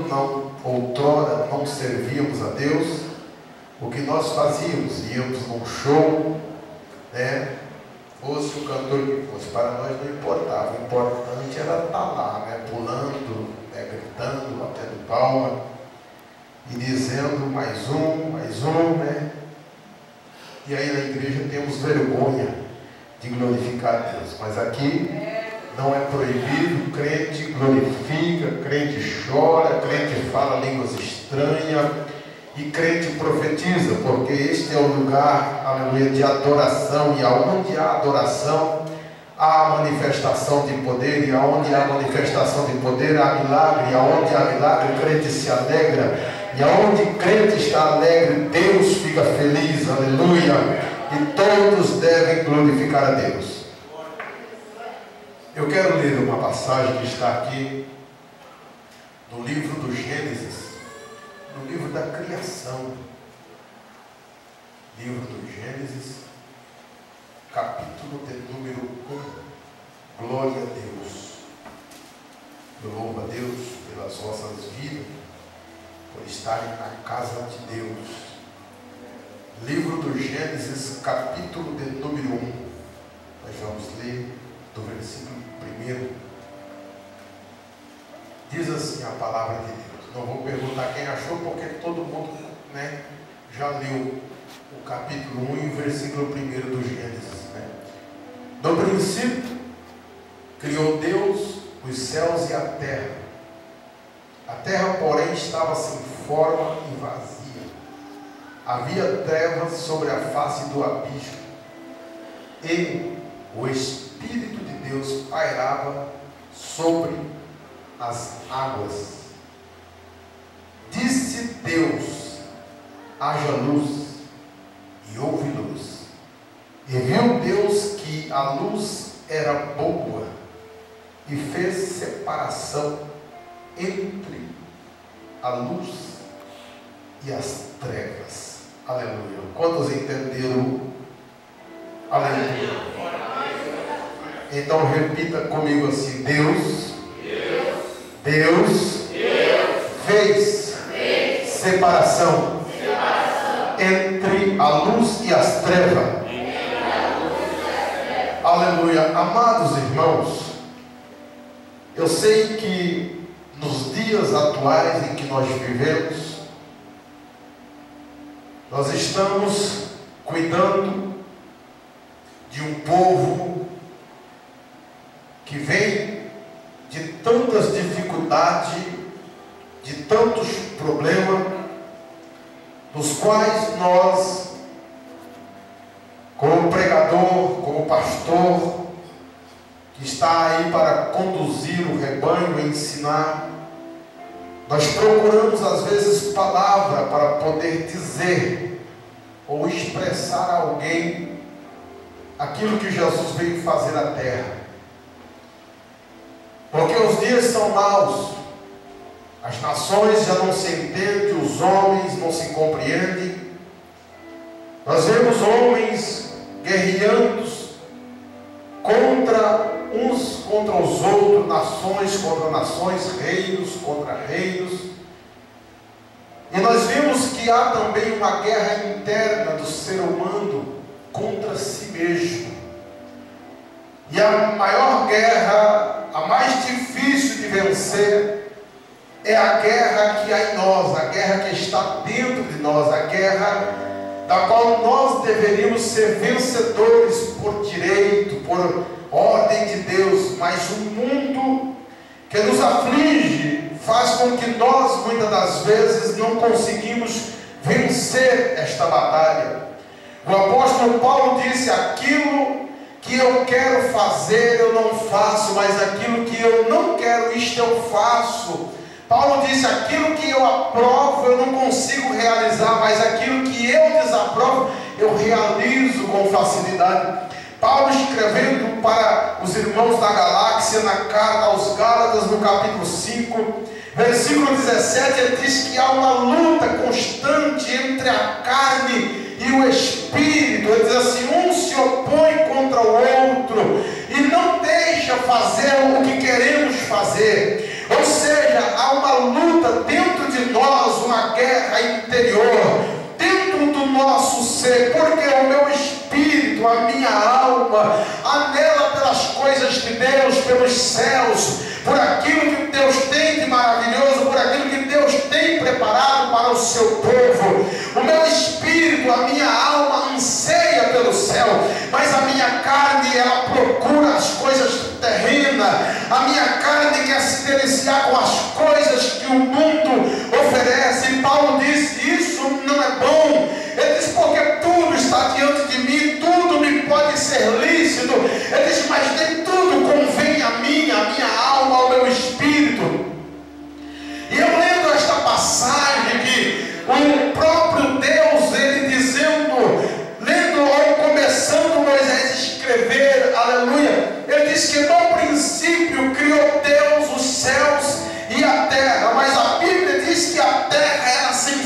quando outrora não servíamos a Deus, o que nós fazíamos? Íamos num show, né? Fosse o cantor que fosse, para nós não importava. O importante era estar lá, né? Pulando, né? Gritando, batendo palma e dizendo mais um, né? E aí na igreja temos vergonha de glorificar a Deus, mas aqui não é proibido. Crente glorifica, crente chora, crente fala línguas estranhas e crente profetiza, porque este é o lugar, aleluia, de adoração, e aonde há adoração há manifestação de poder, e aonde há manifestação de poder há milagre, e aonde há milagre o crente se alegra, e aonde crente está alegre Deus fica feliz, aleluia, e todos devem glorificar a Deus. Eu quero ler uma passagem que está aqui no livro do Gênesis, no livro da criação, livro do Gênesis, capítulo de número 1. Glória a Deus. Eu louvo a Deus pelas vossas vidas, por estarem na casa de Deus. Livro do Gênesis, capítulo de número 1. Nós vamos ler do versículo 1. Diz assim a palavra de Deus. Não vou perguntar quem achou, porque todo mundo, né, já leu o capítulo 1 e o versículo 1 do Gênesis, né? No princípio, criou Deus os céus e a terra. A terra, porém, estava sem forma e vazia. Havia trevas sobre a face do abismo, e o Espírito de Deus pairava sobre as águas. Disse Deus: haja luz, e houve luz. E viu Deus que a luz era boa, e fez separação entre a luz e as trevas. Aleluia. Quantos entenderam? Aleluia. Então repita comigo assim: Deus fez separação entre a luz e as trevas. Aleluia. Amados irmãos, eu sei que nos dias atuais em que nós vivemos, nós estamos cuidando de um povo que vem de tantas dificuldades, de tantos problemas, dos quais nós, como pregador, como pastor, que está aí para conduzir o rebanho, ensinar, nós procuramos às vezes palavra para poder dizer ou expressar a alguém aquilo que Jesus veio fazer na terra. Porque os dias são maus, as nações já não se entendem, os homens não se compreendem. Nós vemos homens guerreando contra uns contra os outros, nações contra nações, reinos contra reinos. E nós vimos que há também uma guerra interna do ser humano contra si mesmo. E a maior guerra, a mais difícil de vencer, é a guerra que há em nós, a guerra que está dentro de nós, a guerra da qual nós deveríamos ser vencedores por direito, por ordem de Deus. Mas o mundo que nos aflige faz com que nós, muitas das vezes, não conseguimos vencer esta batalha. O apóstolo Paulo disse: aquilo que eu quero fazer eu não faço, mas aquilo que eu não quero, isto eu faço. Paulo disse: aquilo que eu aprovo eu não consigo realizar, mas aquilo que eu desaprovo eu realizo com facilidade. Paulo, escrevendo para os irmãos da galáxia na carta aos Gálatas, no capítulo 5, versículo 17, ele diz que há uma luta constante entre a carne e o Espírito. Ele diz assim: um se opõe contra o outro e não deixa fazer o que queremos fazer. Ou seja, há uma luta dentro de nós, uma guerra interior, dentro do nosso ser, porque o meu espírito, a minha alma, anela pelas coisas de Deus, pelos céus, por aquilo que Deus tem de maravilhoso, por aquilo que Deus tem preparado para o seu povo. O meu espírito, a minha alma anseia pelo céu, mas a minha carne, ela procura as coisas terrenas. A minha carne quer se deliciar com as coisas que o mundo oferece. E Paulo diz: isso não é bom. Ele diz: porque tudo está diante de mim, tudo me pode ser lícito. Ele diz: mas nem tudo convém a minha alma, ao meu espírito. E eu lendo esta passagem que o próprio Deus, ele dizendo, lendo ou começando Moisés a escrever, aleluia, ele diz que no princípio criou Deus os céus e a terra, mas a Bíblia diz que a terra era sem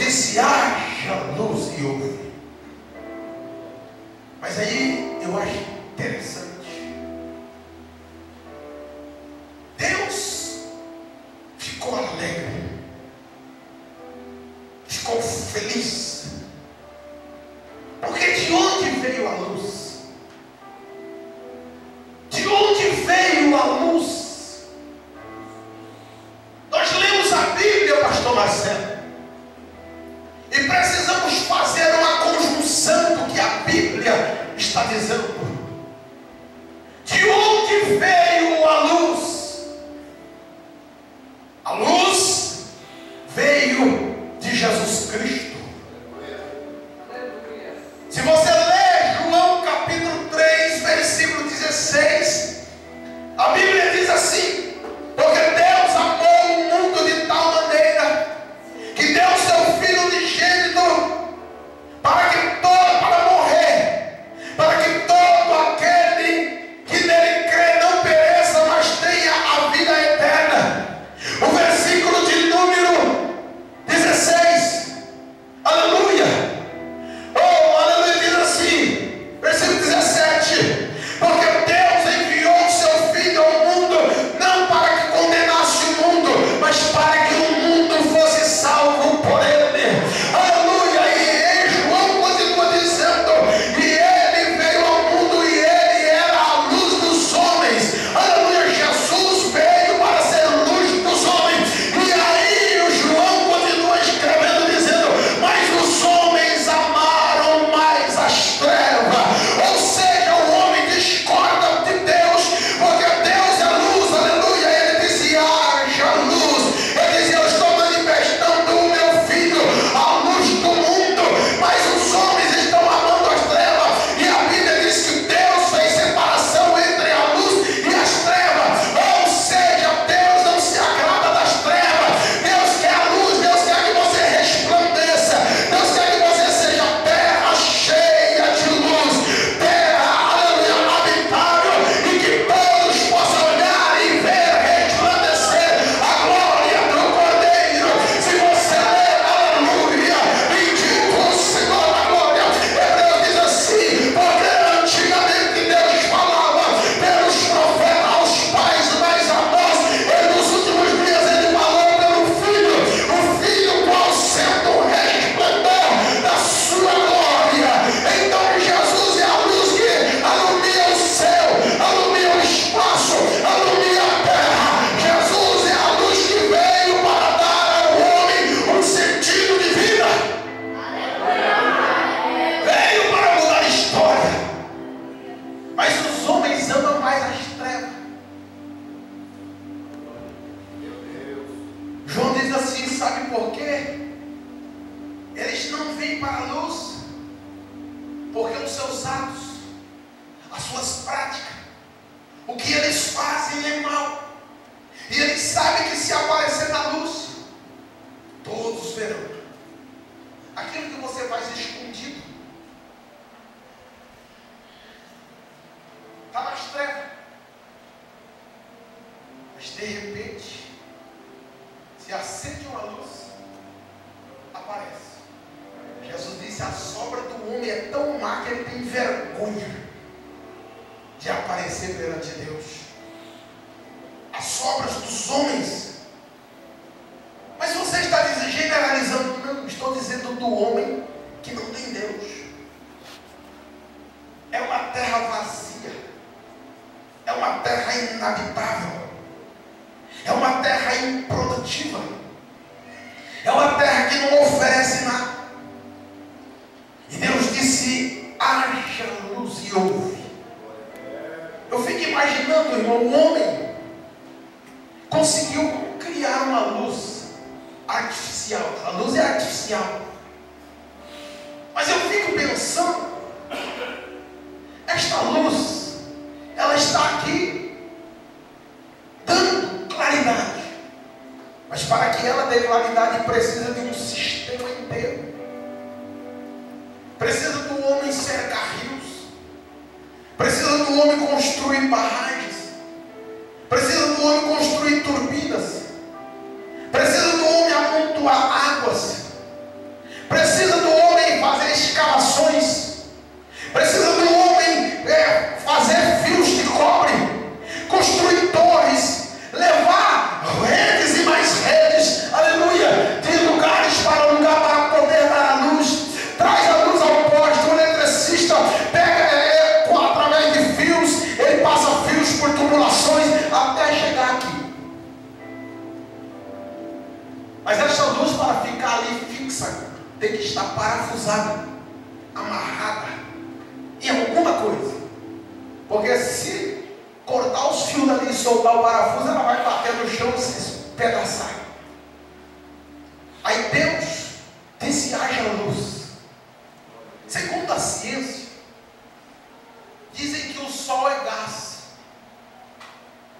disse: haja luz, e houve. Mas aí eu acho interessante. Deus ficou alegre, ficou feliz, porque de onde veio a luz? De onde veio a luz? Nós lemos a Bíblia, pastor Marcelo, e precisamos fazer uma conjunção do que a Bíblia está dizendo. De onde veio a luz? A luz veio de Jesus Cristo. Se você ler João capítulo 3, versículo 16, a Bíblia diz assim: porque Deus amou o mundo de tal maneira que deu o seu Filho unigênito para morrer, para que todo aquele que nele crê não pereça, mas tenha a vida eterna. O versículo de número 16, aleluia, oh aleluia, diz assim, versículo 17: porque Deus enviou o seu Filho ao mundo, não para que condenasse o mundo, mas para que o mundo fosse salvo por ele. Aleluia. E João continua dizendo: e ele veio ao mundo e ele era a luz dos homens. Aleluia. Jesus veio para ser luz dos homens. E aí o João continua escrevendo dizendo: mas os homens amaram mais as trevas. Ou seja, o homem discorda de Deus, porque Deus é luz. Aleluia. Ele dizia: haja luz. Ele dizia: eu estou manifestando o meu Filho, a luz do mundo, mas os homens estão amando as trevas. E a Bíblia diz que Deus fez separação entre a luz e as trevas. Ou seja, Deus não se agrada das trevas. Deus quer a luz. Deus quer que você resplandeça. Deus quer que você seja terra cheia de luz, terra, aleluia, habitável, e que todos possam olhar e ver resplandecer a glória do Cordeiro. Se você ler, aleluia, bendito o Senhor da glória. Hebreus diz assim: porque antigamente Deus falava pelos profetas aos pais, mas a nós, e nos últimos dias ele falou pelo Filho, o Filho qual sendo o resplendor da sua glória. Então Jesus é a luz que alumia o céu, alumia o espaço, alumia a terra. Jesus é a luz que veio para dar ao homem um sentido de vida. Veio para mudar a história. Mas os homens amam mais as trevas. João diz assim: sabe por quê? Eles não vêm para a luz porque os seus atos, as suas práticas, o que eles fazem é mal. E eles sabem que se aparecer na luz, todos verão. Aquilo que você faz escondido está nas trevas. Mas de repente, se acende uma luz, aparece. Jesus disse: a sobra do homem é tão má que ele tem vergonha de aparecer perante Deus. As sobras dos homens. Mas você está generalizando? Não, estou dizendo do homem que não tem Deus. É uma terra vazia, é uma terra inabitável, é uma terra improdutiva, é uma terra que não oferece nada. E Deus disse: haja luz, e houve. Eu fico imaginando, irmão, o homem conseguiu criar uma luz artificial. A luz é artificial. Mas eu fico pensando, esta luz, ela está aqui dando claridade. Mas para que ela dê claridade, precisa de um sistema inteiro. Precisa do homem cercar rios. Precisa do homem construir barragens. Precisa do homem construir turbinas. Precisa do homem amontoar águas. tem que estar parafusada, amarrada em alguma coisa. Porque se cortar os fios dali e soltar o parafuso, ela vai bater no chão e se espedaçar. Aí Deus disse: haja luz. Segundo a ciência, dizem que o sol é gás,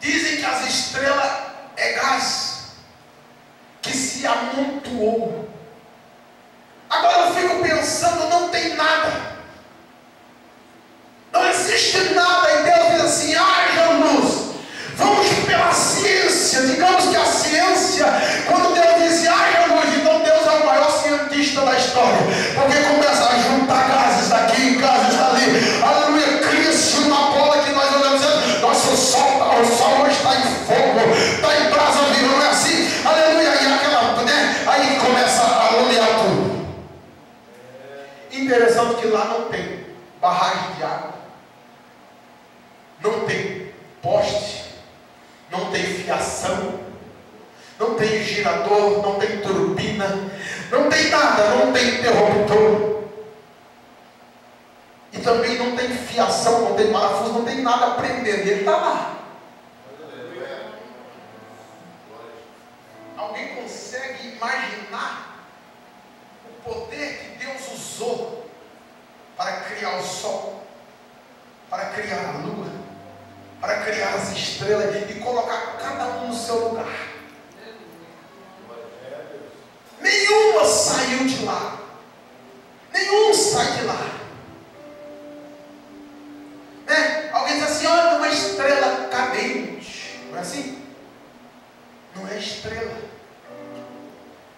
dizem que as estrelas é gás que se amontoou. Agora eu fico pensando, não tem nada, não existe nada, e Deus diz assim: haja luz. Vamos pela ciência. Digamos que a ciência, quando Deus diz haja luz, então Deus é o maior cientista da história, porque começa a juntar gases daqui, gases dali, aleluia, cria-se uma bola que nós olhamos e dizemos: nossa, o sol hoje está em fogo, está em brasa viva, não é assim? Aleluia, e aquela, né? Aí começa a iluminar tudo. Interessante que lá não tem barragem de água, não tem poste, não tem fiação, não tem girador, não tem turbina, não tem nada, não tem interruptor, e também não tem fiação, não tem parafuso, não tem nada prendendo, ele está lá. Alguém consegue imaginar o poder que Deus usou para criar o sol, para criar a lua, para criar as estrelas e colocar cada um no seu lugar? Nenhuma saiu de lá, nenhum sai de lá, né? Alguém diz assim: olha, uma estrela cadente, não é assim? Não é estrela,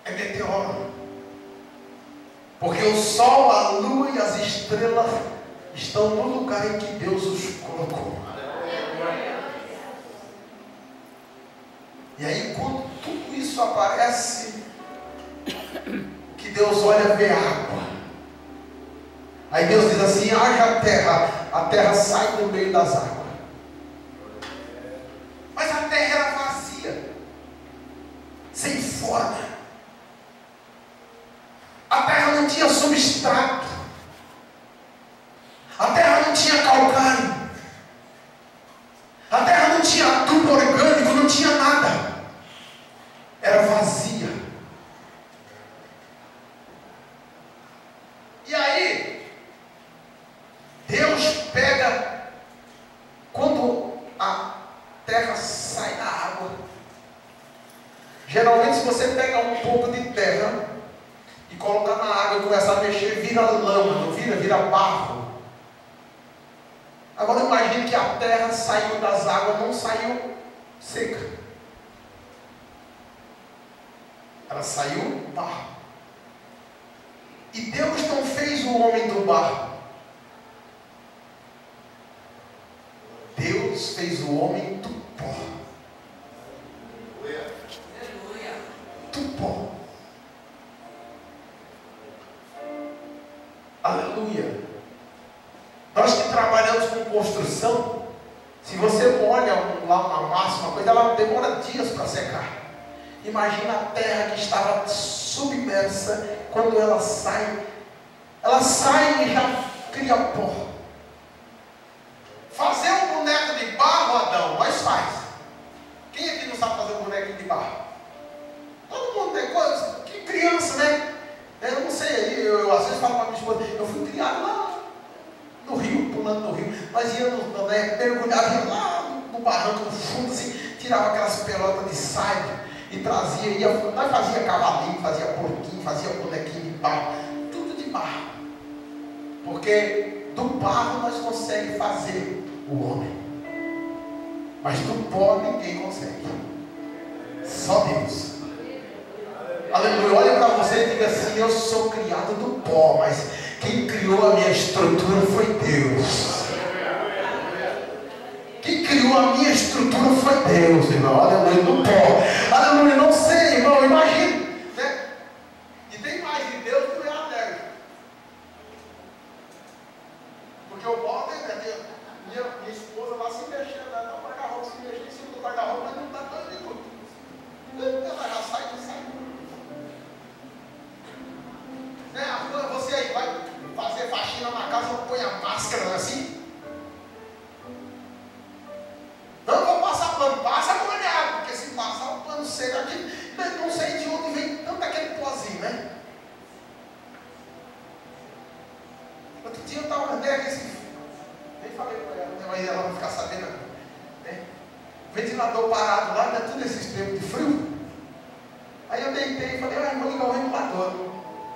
é meteoro, porque o sol, a lua e as estrelas estão no lugar em que Deus os colocou. E aí, quando tudo isso aparece, que Deus olha, vê água. Aí Deus diz assim: haja a terra sai do meio das águas. Mas a terra era vazia, sem forma. A terra não tinha substrato, a terra não tinha calcário, a terra não tinha adubo orgânico, não tinha nada, era vazia. E aí Deus pega, quando a terra sai da água, geralmente se você pega um pouco de terra e colocar na água e começar a mexer, vira lama, não vira? Vira barro. Agora imagine que a terra saiu das águas, não saiu seca, ela saiu barro. E Deus não fez o homem do barro, Deus fez o homem do pó. Do pó. Aleluia. Nós que trabalhamos com construção, se você molha lá uma massa, uma coisa, ela demora dias para secar. Imagina a terra que estava submersa, quando ela sai e já cria pó. Fazer um boneco de barro, Adão, nós faz. Quem aqui não sabe fazer um boneco de barro? Todo mundo tem coisa, que criança, né? Eu não sei, eu às vezes falo para minha esposa, eu fui criado lá no rio, pulando no rio. Nós íamos, né, mergulhávamos lá no barranco, no fundo, assim, tirava aquelas pelotas de saia e trazia, nós fazia cavalinho, fazia porquinho, fazia bonequinho de barro, tudo de barro. Porque do barro nós conseguimos fazer o homem, mas do pó ninguém consegue, só Deus. Aleluia. Olha para você e diga assim: eu sou criado do pó, mas quem criou a minha estrutura foi Deus. Quem criou a minha estrutura foi Deus, irmão. Aleluia. Do pó. Aleluia. Não sei, irmão, imagina, né? E tem mais de Deus que não é alérgico. Porque eu volto, né? Minha esposa lá se mexendo, né? No guarda-roupa, se mexendo em cima do guarda-roupa, mas não está dando de tudo. Ela já sai, não sai. Outro dia eu estava andando em Recife. Nem falei para ela, mas ela vai ficar sabendo. Né? Ventilador parado lá, né? Tudo esses tempos de frio. Aí eu deitei e falei, vou ligar o ventilador.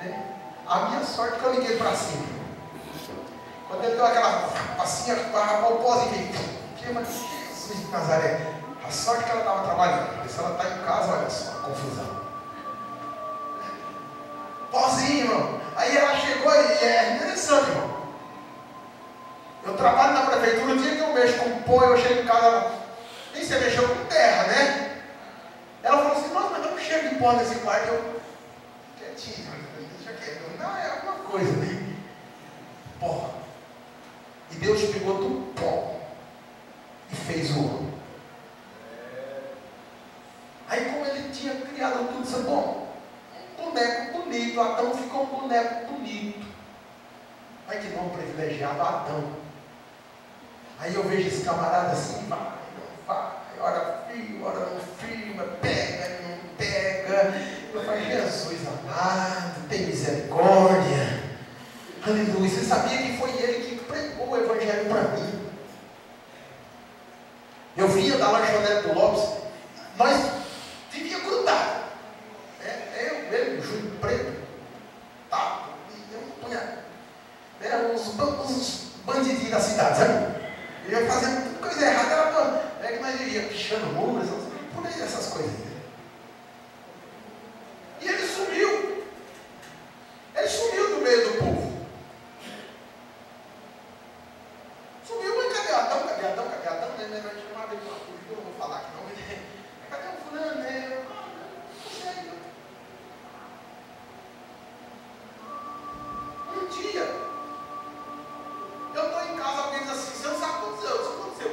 Né? A minha sorte é que eu liguei para cima. Quando ele deu aquela passinha, o pós e veio. Jesus de Nazaré. A sorte que ela estava trabalhando. Se ela está em casa, olha só, a confusão. Pozinho, irmão. Aí ela chegou e é interessante, irmão. Eu trabalho na prefeitura, o dia que eu mexo com pó, eu chego em casa, nem você mexeu com terra, né? Ela falou assim, nossa, mas não chega de pó nesse quarto. Eu, quietinho, deixa quieto. Não, é alguma coisa, né? Pó. E Deus pegou do pó e fez o homem. Aí como ele tinha criado tudo isso, bom, um boneco bonito, Adão ficou um boneco bonito. Ai que nome privilegiado, Adão. Aí eu vejo esse camarada assim, vai, não vai, ora frio, ora não frio, pega, não pega. Eu falo, Jesus amado, tem misericórdia. Aleluia. Você sabia que foi ele que pregou o evangelho para mim? Eu vinha da lanchonete do Lopes, nós vivia grudado. Ele, o Júlio Preto, tá? Eu punha. Eram uns bandidinhos da cidade, sabe? Eu ia fazendo coisa errada, era que nós ia pichando muros, por aí essas coisas. E ele sumiu. Ele sumiu do meio do povo. Sumiu, mas cadê Adão? Cadê Adão? Cadê Adão? Eu não vou falar aqui não. Cadê o fulano? Um dia, eu estou em casa, alguém diz assim, você não sabe o que aconteceu. Isso aconteceu.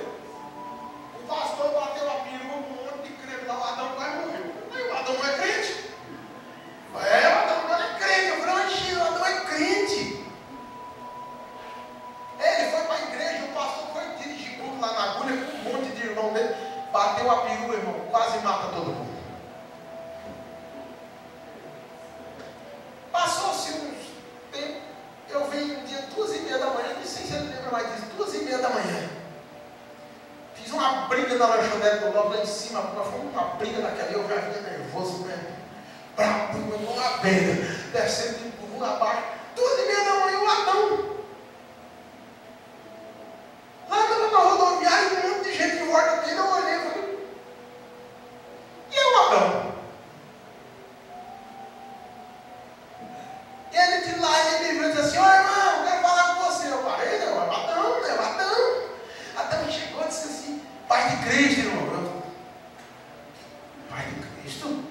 O pastor bateu a perua, um monte de crente lá, o Adão quase morreu. Aí o Adão não é crente? O Adão não é crente. Eu falei, o Adão é crente. Ele foi para a igreja, o pastor foi dirigir culto lá na agulha, com um monte de irmão dele, bateu a perua, irmão, quase mata todo mundo. Passou-se uns tempos, eu venho um dia 2h30 da manhã, não sei se ele lembra mais disso, 2h30 da manhã. Fiz uma briga na lanchonete do Lopes lá em cima, foi uma briga naquela, eu já vinha nervoso, né? Bravo, uma abelha, descendo de burro abaixo, 2h30 da manhã, o Adão. Lá na rodoviária, um monte de gente em volta dele, eu olhei e falei, e é o Adão? E ele de lá, ele me viu e disse assim, irmão, eu quero falar com você. Eu parei, né? O Adão. Adão chegou e disse assim, Pai de Cristo, irmão. Pai de Cristo?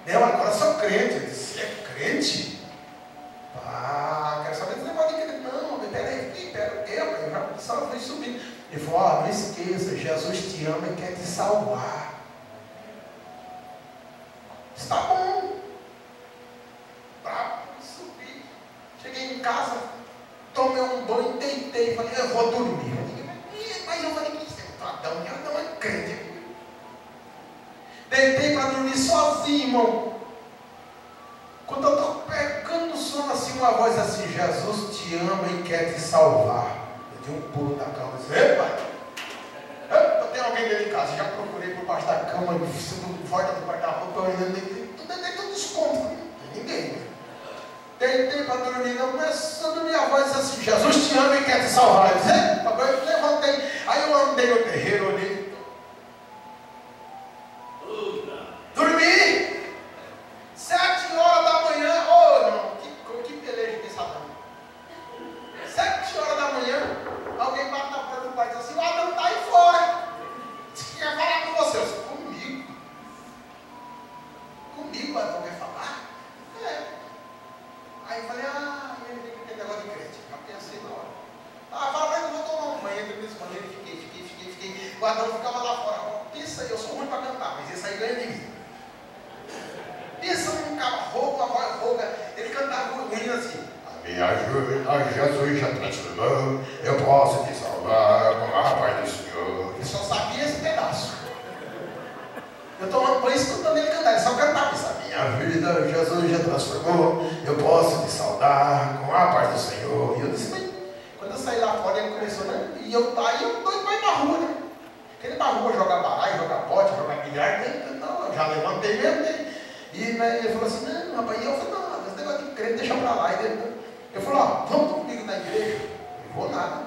Eu agora sou crente. Eu disse, você é crente? Quero saber desse negócio de crente. Não, peraí, eu já só fui subindo. Ele falou, não esqueça, Jesus te ama e quer te salvar. Está bom. Subi. Cheguei em casa, tomei um banho, deitei, falei, eu vou dormir. Mas eu falei, Adão é crente. Deitei para dormir sozinho, irmão. Quando eu estou pegando o sono assim, uma voz assim, Jesus te ama e quer te salvar. Eu dei um pulo da cama e disse, epa, tem alguém dentro de casa, já procurei por baixo da cama, fora do guarda-roupa, tudo esconde, não tem ninguém. Deitei para dormir, não começou a dormir, a voz assim, Jesus te ama e quer te salvar. Eu disse, eu levantei, aí eu andei no terreiro, olhei. Dormi, 7 horas da manhã, irmão, que peleja que essa dama. 7 horas da manhã, alguém bate na porta do pai e diz assim, o Adão está aí fora. Diz que quer falar com você. Eu disse, comigo o Adão quer falar? Aí eu falei, ele tem que ter negócio de crente. Eu pensei na hora. Fala, mas eu vou tomar um banho. Entrei nesse banheiro, fiquei. O Adão ficava lá fora. Pensa aí, eu sou ruim para cantar, mas esse aí ganha de mim. Pensa num cara rouco, a voz rouca. Ele cantava ruim assim. Me ajuda, Jesus já transformou. Eu posso te salvar com a paz do Senhor. Ele só sabia esse pedaço. Eu tomando banho escutando ele cantar, ele só cantava isso. Minha vida, Jesus já transformou, eu posso te saudar com a paz do Senhor. E eu disse, Quando eu saí lá fora, ele começou, né? E eu doido para ir pra rua, né? Ele pra rua jogar baralho, jogar pote, jogar bilhar, não, eu já levantei mesmo, né? E né, ele falou assim, não, rapaz, e eu falei, não, esse negócio de crente deixa pra lá. E eu falei, ó, vamos comigo na igreja? Não vou nada.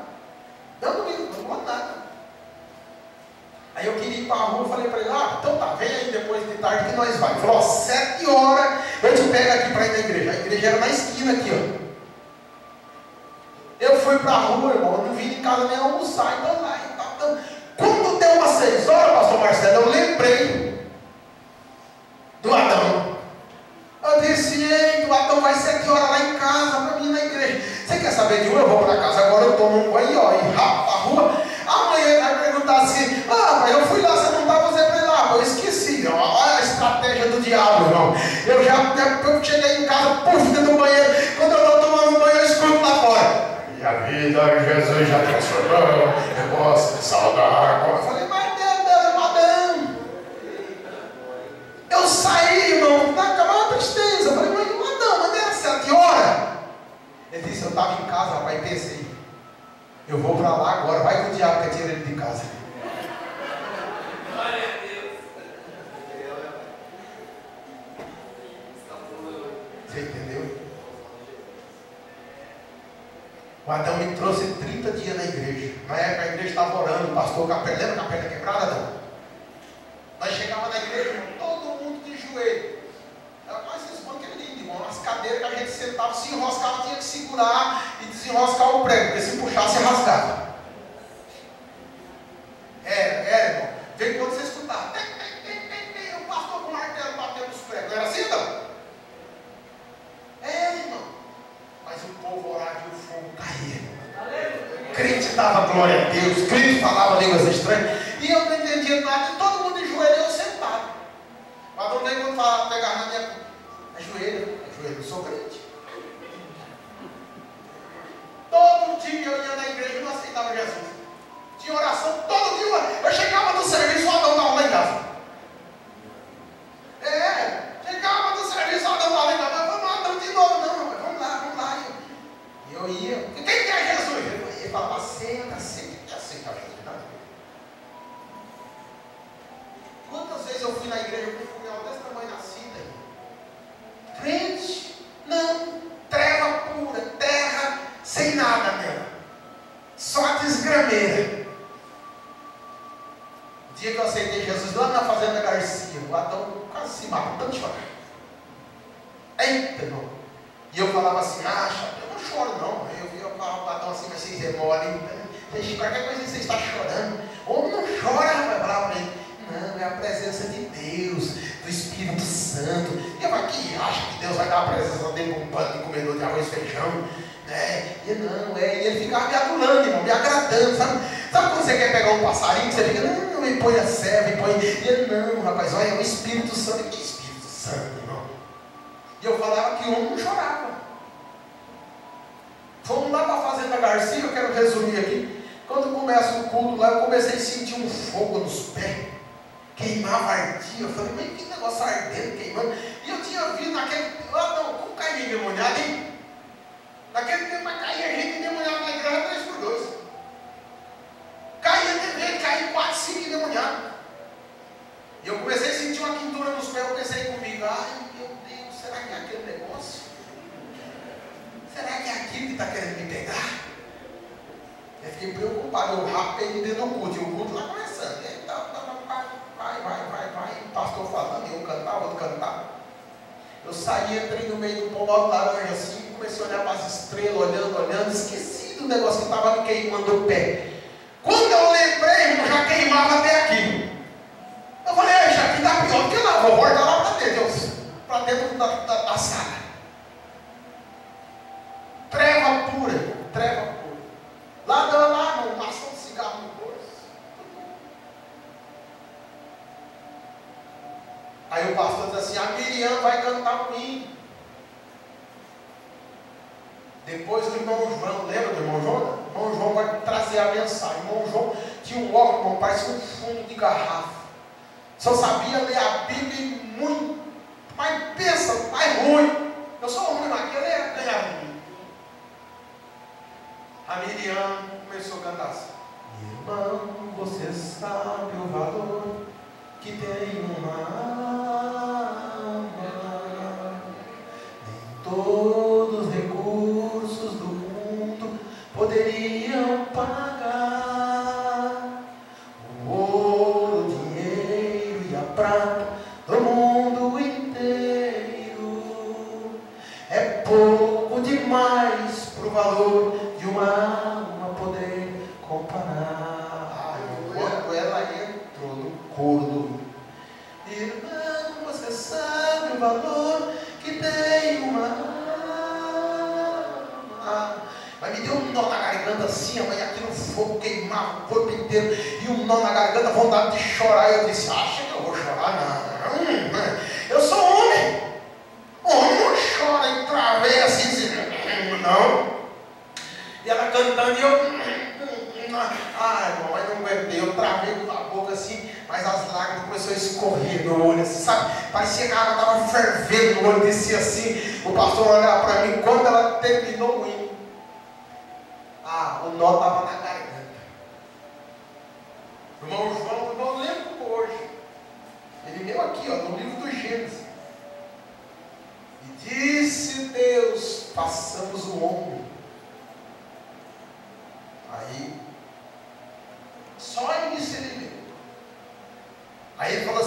Não comigo, não vou nada. Aí eu queria ir para a rua, eu falei para ele, então tá, vem aí depois de tarde que nós vai. Ele falou, ó, 7 horas eu te pego aqui para ir na igreja. A igreja era na esquina aqui, ó. Eu fui para a rua, irmão, eu não vim de casa nem almoçar, então lá e tal. Então, quando deu umas 6 horas, pastor Marcelo, eu lembrei do Adão. Eu disse, ei, o Adão vai 7 horas lá em casa para mim ir na igreja. Você quer saber de um? Eu vou para casa agora, eu tomo um banho, ó, e rapo para a rua. Amanhã ele vai perguntar assim, mas eu fui lá, você não estava, você foi lá, eu esqueci, ó, olha a estratégia do diabo, irmão. Eu cheguei em casa, puf, dentro do banheiro, quando eu estou tomando banho, eu escuto lá fora. E a vida Jesus já transformou, eu posso saudar. Eu falei, mas Deus, Adão. Eu saí, irmão, uma tristeza. Eu falei, mas Adão, mas era 7 horas. Ele disse, eu estava em casa, rapaz, e pensei, eu vou para lá agora, vai que o diabo quer tirar ele de casa. Glória a Deus. Você entendeu? O Adão me trouxe 30 dias na igreja. Na época a igreja estava orando, o pastor Capela, lembra a perna quebrada, Adão? Nós chegávamos na igreja, irmão, todo mundo de joelho. Mas vocês vão que é lindo, irmão. As cadeiras que a gente sentava, se enroscava, tinha que segurar e desenroscar o prego, porque se puxasse, rasgava. Era, irmão. Veio quando você escutava, o pastor com o martelo batendo nos pregos. Não era assim, não? Irmão. Mas o povo orava e o fogo caía. Crente dava glória a Deus, crente falava línguas estranhas. E eu não entendia nada, e todo mundo de joelho, eu sentado. O Adão veio quando falava, pegava na minha ajoelho, eu sou crente. Todo dia eu ia na igreja e não aceitava Jesus. Tinha oração todo dia. Eu chegava do serviço, o Adão estava lá em casa. Chegava do serviço, o Adão estava lá em casa. Mas vamos, Adão, de novo. Não, vamos lá. E eu ia. Quem quer Jesus? Ele falava, aceita Jesus. Não. Quantas vezes eu fui na igreja com um funil desse tamanho na cinta? Crente, não, treva pura, terra sem nada nela, só desgrameira. O dia que eu aceitei Jesus lá na fazenda Garcia, o Adão quase se matou, tanto chorar. Eita, irmão. E eu falava assim, eu não choro não. Eu falava para o Adão assim, mas vocês demorem, qualquer coisa você está chorando. Homem não chora, rapaz, bravo para ele. Não, é a presença de Deus, do Espírito Santo. E eu aqui acho que Deus vai dar a presença dele com um pano de comedor de arroz e feijão, né? E não, e ele ficava me adulando, irmão, me agradando, sabe? Sabe quando você quer pegar um passarinho, você fica, não, e põe a serva, e põe. E ele, não, rapaz, olha, é o Espírito Santo. Que Espírito Santo, irmão? E eu falava que o homem não chorava. Fomos lá para a Fazenda Garcia, eu quero resumir aqui. Quando começa o culto lá, eu comecei a sentir um fogo nos pés. Queimava, ardia. Eu falei, mas que negócio ardendo, queimando. E eu tinha visto naquele. Como caía endemoniado, hein? Naquele tempo caía gente endemoniada na igreja 3x2. Caía de vez, caía 4, 5 endemoniados. E eu comecei a sentir uma quintura nos pés. Eu pensei comigo, ai meu Deus, será que é aquele negócio? Será que é aquilo que está querendo me pegar? Eu fiquei preocupado. Eu rapei dentro do culto. E o culto lá começando. Vai, o pastor falando, e um cantava, outro cantava. Eu saí, entrei no meio do povo laranja assim, comecei a olhar para as estrelas, olhando, esqueci do negócio que estava me queimando o pé. Quando eu lembrei, irmão, já queimava até aqui. Eu falei, isso aqui está pior do que lá, vou voltar lá para dentro da sala. Treva pura. Lá, irmão, maçã de cigarro no bolso. Aí o pastor diz assim, a Miriam vai cantar um hino. Depois o irmão João, lembra do irmão João? O irmão João vai trazer a mensagem. O irmão João tinha um óculos, irmão, parecia um fundo de garrafa. Só sabia ler a Bíblia muito, mas pensa, mais ruim. Eu sou ruim, mas aquele é ganhar ruim. A Miriam começou a cantar assim: irmão, você sabe o valor que tem uma alma. Nem todos os recursos do mundo poderiam pagar o ouro, o dinheiro e a prata do mundo inteiro. É pouco demais pro valor de uma alma poder comparar. Quando ela entrou no coro do irmão, você sabe o valor que tem uma alma. Mas me deu um nó na garganta assim, mas aquilo fogo queimava o corpo inteiro, e um nó na garganta, vontade de chorar. Eu disse: acha que eu vou chorar? Não, eu sou homem. Homem não chora. E travei assim, não. E ela cantando, e eu, ai, irmão, mas não aguentei. Eu travei com a boca assim, mas as lágrimas começaram a escorrer no olho, assim, sabe? Parecia que a água estava fervendo no olho, descia assim. O pastor olhava para mim. Quando ela terminou o hino, o nó estava na garganta. O irmão João, eu lembro hoje, ele leu aqui, no livro do Gênesis. E disse Deus: façamos o homem. Aí, só isso ele leu. Aí ele falou